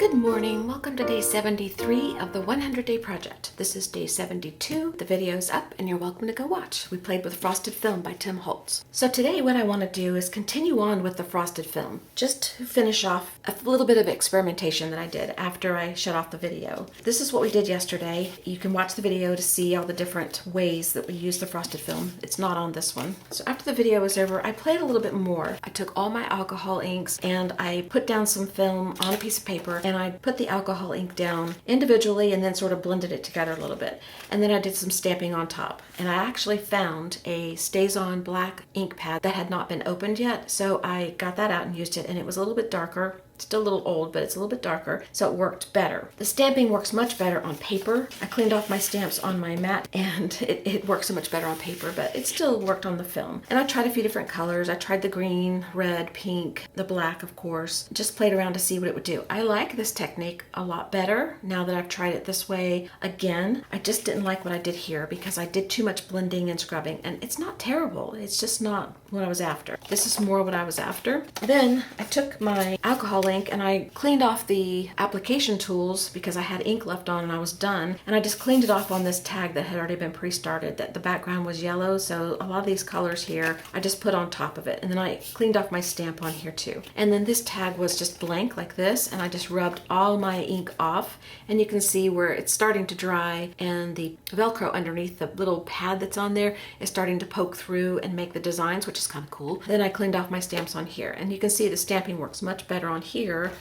Good morning. Welcome to day 73 of the 100-day project. This is day 72. The video's up and you're welcome to go watch. We played with frosted film by Tim Holtz. So today what I want to do is continue on with the frosted film. Just to finish off a little bit of experimentation that I did after I shut off the video. This is what we did yesterday. You can watch the video to see all the different ways that we use the frosted film. It's not on this one. So after the video was over, I played a little bit more. I took all my alcohol inks and I put down some film on a piece of paper and I put the alcohol ink down individually and then sort of blended it together a little bit. And then I did some stamping on top. And I actually found a Stays-On black ink pad that had not been opened yet. So I got that out and used it, and it was a little bit darker. Still a little old, but it's a little bit darker, so it worked better. The stamping works much better on paper. I cleaned off my stamps on my mat, and it works so much better on paper, but it still worked on the film. And I tried a few different colors. I tried the green, red, pink, the black, of course. Just played around to see what it would do. I like this technique a lot better now that I've tried it this way again. I just didn't like what I did here because I did too much blending and scrubbing, and it's not terrible. It's just not what I was after. This is more what I was after. Then I took my alcohol ink and I cleaned off the application tools because I had ink left on and I was done, and I just cleaned it off on this tag that had already been pre-started. That the background was yellow, so a lot of these colors here I just put on top of it, and then I cleaned off my stamp on here too. And then this tag was just blank like this, and I just rubbed all my ink off, and you can see where it's starting to dry and the Velcro underneath the little pad that's on there is starting to poke through and make the designs, which is kind of cool. Then I cleaned off my stamps on here, and you can see the stamping works much better on here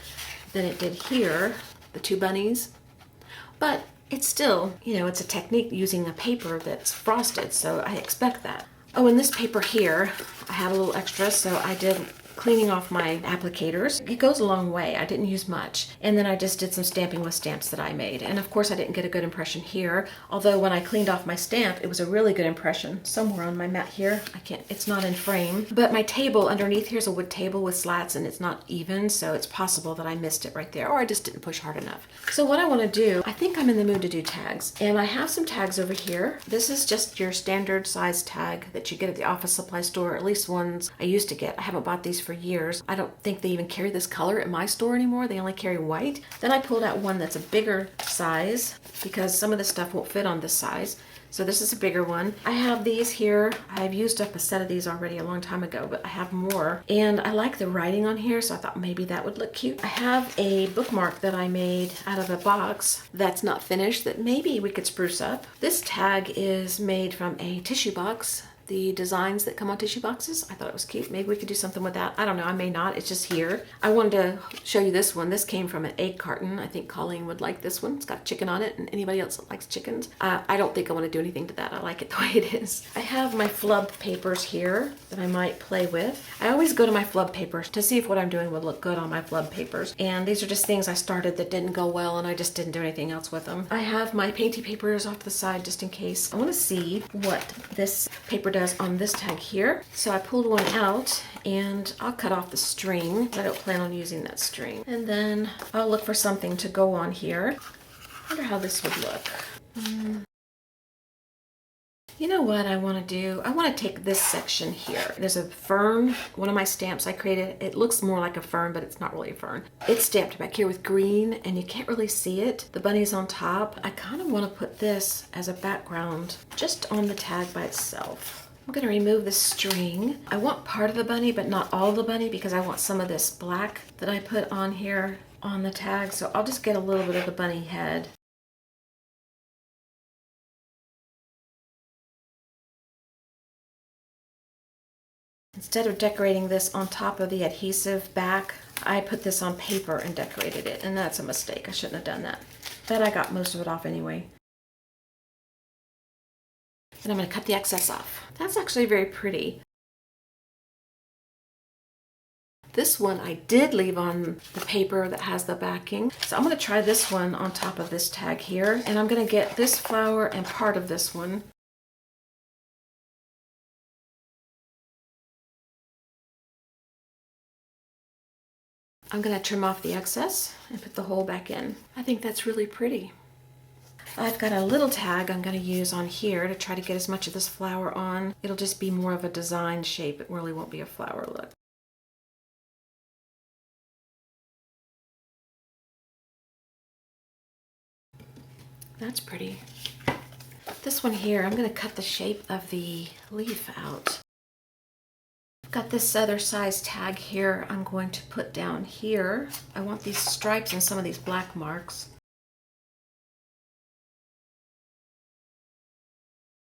than it did here, the two bunnies. But it's still, it's a technique using a paper that's frosted, so I expect that. Oh, and this paper here, I had a little extra, so I did cleaning off my applicators. It goes a long way. I didn't use much. And then I just did some stamping with stamps that I made. And of course I didn't get a good impression here, although when I cleaned off my stamp, it was a really good impression. Somewhere on my mat here, it's not in frame. But my table underneath here is a wood table with slats and it's not even, so it's possible that I missed it right there, or I just didn't push hard enough. So what I want to do, I think I'm in the mood to do tags. And I have some tags over here. This is just your standard size tag that you get at the office supply store, at least ones I used to get. I haven't bought these for years. I don't think they even carry this color at my store anymore. They only carry white. Then I pulled out one that's a bigger size because some of the stuff won't fit on this size. So this is a bigger one. I have these here. I've used up a set of these already a long time ago, but I have more. And I like the writing on here, so I thought maybe that would look cute. I have a bookmark that I made out of a box that's not finished that maybe we could spruce up. This tag is made from a tissue box. The designs that come on tissue boxes. I thought it was cute. Maybe we could do something with that. I don't know. I may not. It's just here. I wanted to show you this one. This came from an egg carton. I think Colleen would like this one. It's got chicken on it, and anybody else that likes chickens. I don't think I want to do anything to that. I like it the way it is. I have my flub papers here that I might play with. I always go to my flub papers to see if what I'm doing would look good on my flub papers. And these are just things I started that didn't go well, and I just didn't do anything else with them. I have my painty papers off to the side just in case. I want to see what this paper does on this tag here. So I pulled one out and I'll cut off the string. I don't plan on using that string. And then I'll look for something to go on here. I wonder how this would look. You know what I want to do? I want to take this section here. There's a fern, one of my stamps I created. It looks more like a fern, but it's not really a fern. It's stamped back here with green and you can't really see it. The bunny's on top. I kind of want to put this as a background just on the tag by itself. I'm going to remove the string. I want part of the bunny, but not all of the bunny because I want some of this black that I put on here on the tag. So I'll just get a little bit of the bunny head. Instead of decorating this on top of the adhesive back, I put this on paper and decorated it, and that's a mistake. I shouldn't have done that. But I got most of it off anyway. And I'm going to cut the excess off. That's actually very pretty. This one I did leave on the paper that has the backing. So I'm going to try this one on top of this tag here, and I'm going to get this flower and part of this one. I'm going to trim off the excess and put the whole back in. I think that's really pretty. I've got a little tag I'm going to use on here to try to get as much of this flower on. It'll just be more of a design shape. It really won't be a flower look. That's pretty. This one here, I'm going to cut the shape of the leaf out. I've got this other size tag here I'm going to put down here. I want these stripes and some of these black marks.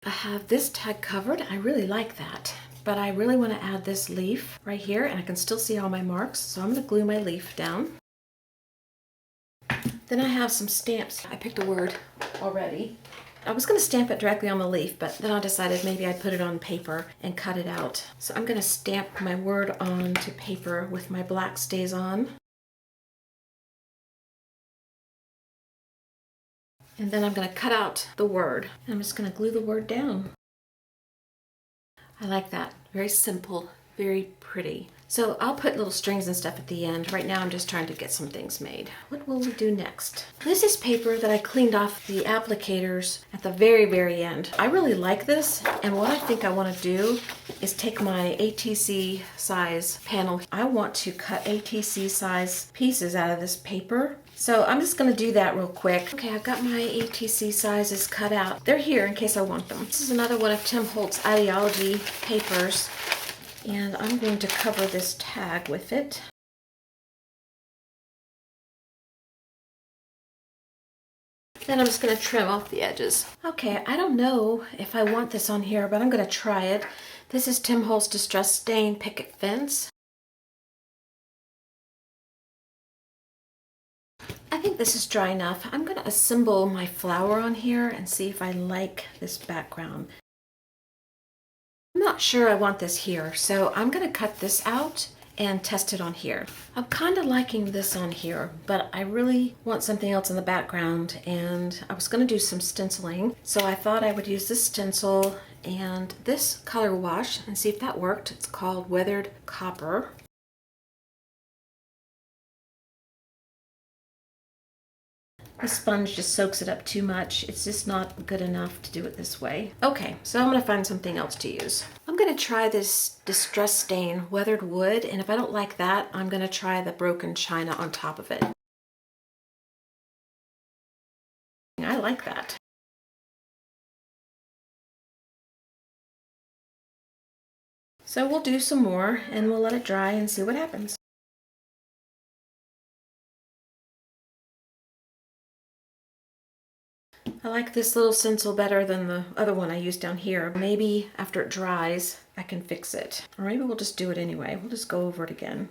I have this tag covered. I really like that, but I really want to add this leaf right here, and I can still see all my marks, so I'm going to glue my leaf down. Then I have some stamps. I picked a word already. I was going to stamp it directly on the leaf, but then I decided maybe I'd put it on paper and cut it out. So I'm going to stamp my word onto paper with my black StazOn. And then I'm going to cut out the word. And I'm just going to glue the word down. I like that. Very simple, very pretty. So I'll put little strings and stuff at the end. Right now I'm just trying to get some things made. What will we do next? This is paper that I cleaned off the applicators at the very, very end. I really like this, and what I think I want to do is take my ATC size panel. I want to cut ATC size pieces out of this paper. So I'm just going to do that real quick. Okay, I've got my ATC sizes cut out. They're here in case I want them. This is another one of Tim Holtz's Idea-ology papers, and I'm going to cover this tag with it. Then I'm just going to trim off the edges. Okay, I don't know if I want this on here, but I'm going to try it. This is Tim Holtz Distress Stain Picket Fence. I think this is dry enough. I'm going to assemble my flower on here and see if I like this background. I'm not sure I want this here, so I'm going to cut this out and test it on here. I'm kind of liking this on here, but I really want something else in the background, and I was going to do some stenciling, so I thought I would use this stencil and this color wash and see if that worked. It's called Weathered Copper. The sponge just soaks it up too much. It's just not good enough to do it this way. Okay, so I'm gonna find something else to use. I'm gonna try this Distress Stain Weathered Wood, and if I don't like that, I'm gonna try the Broken China on top of it. I like that. So we'll do some more and we'll let it dry and see what happens. I like this little stencil better than the other one I used down here. Maybe after it dries, I can fix it. Or maybe we'll just do it anyway. We'll just go over it again.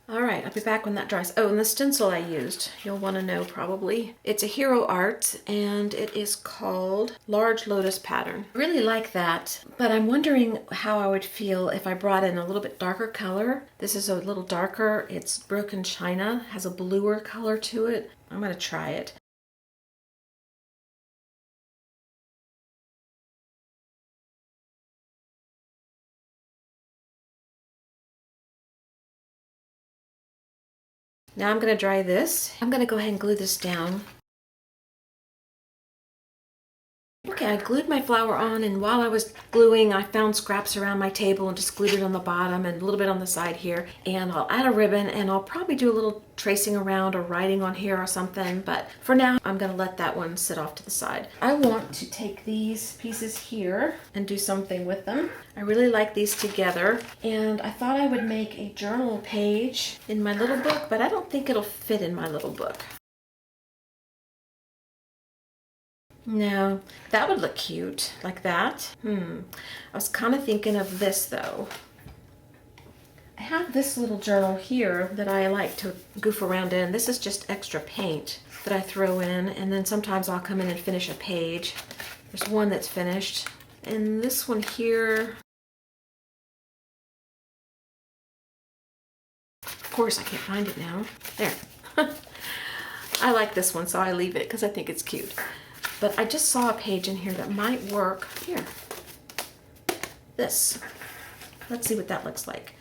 All right, I'll be back when that dries. Oh, and the stencil I used, you'll want to know probably. It's a Hero Art, and it is called Large Lotus Pattern. I really like that, but I'm wondering how I would feel if I brought in a little bit darker color. This is a little darker. It's Broken China, has a bluer color to it. I'm going to try it. Now I'm going to dry this. I'm going to go ahead and glue this down. Okay, I glued my flower on, and while I was gluing, I found scraps around my table and just glued it on the bottom and a little bit on the side here. And I'll add a ribbon, and I'll probably do a little tracing around or writing on here or something, but for now, I'm gonna let that one sit off to the side. I want to take these pieces here and do something with them. I really like these together, and I thought I would make a journal page in my little book, but I don't think it'll fit in my little book. No, that would look cute, like that. I was kind of thinking of this though. I have this little journal here that I like to goof around in. This is just extra paint that I throw in, and then sometimes I'll come in and finish a page. There's one that's finished, and this one here. Of course, I can't find it now. There. I like this one, so I leave it because I think it's cute. But I just saw a page in here that might work. Here. This. Let's see what that looks like.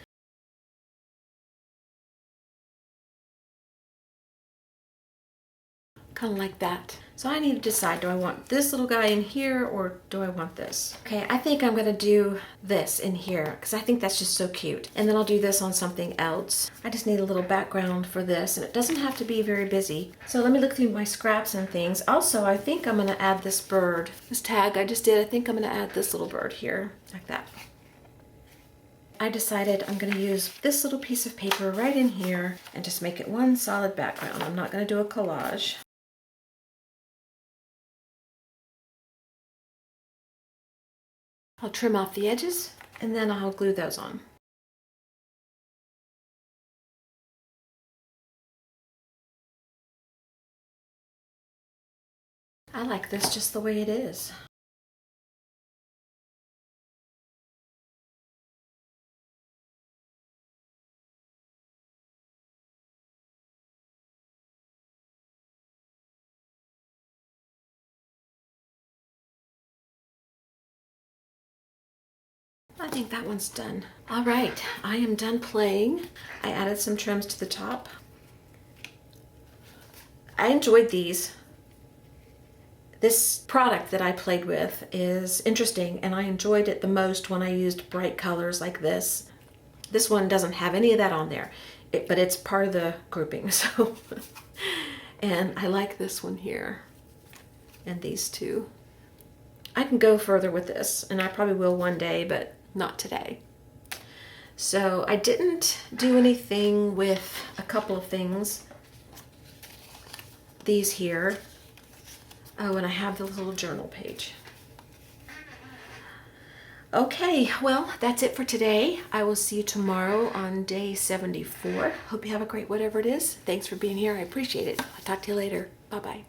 kind of like that. So I need to decide, do I want this little guy in here or do I want this? Okay, I think I'm gonna do this in here because I think that's just so cute. And then I'll do this on something else. I just need a little background for this, and it doesn't have to be very busy. So let me look through my scraps and things. Also, I think I'm gonna add this bird. This tag I just did, I think I'm gonna add this little bird here, like that. I decided I'm gonna use this little piece of paper right in here and just make it one solid background. I'm not gonna do a collage. I'll trim off the edges and then I'll glue those on. I like this just the way it is. I think that one's done. All right, I am done playing. I added some trims to the top. I enjoyed these. This product that I played with is interesting, and I enjoyed it the most when I used bright colors like this. This one doesn't have any of that on there, but it's part of the grouping, so. And I like this one here, and these two. I can go further with this, and I probably will one day, but not today. So I didn't do anything with a couple of things. These here. Oh, and I have the little journal page. Okay, well, that's it for today. I will see you tomorrow on day 74. Hope you have a great whatever it is. Thanks for being here. I appreciate it. I'll talk to you later. Bye-bye.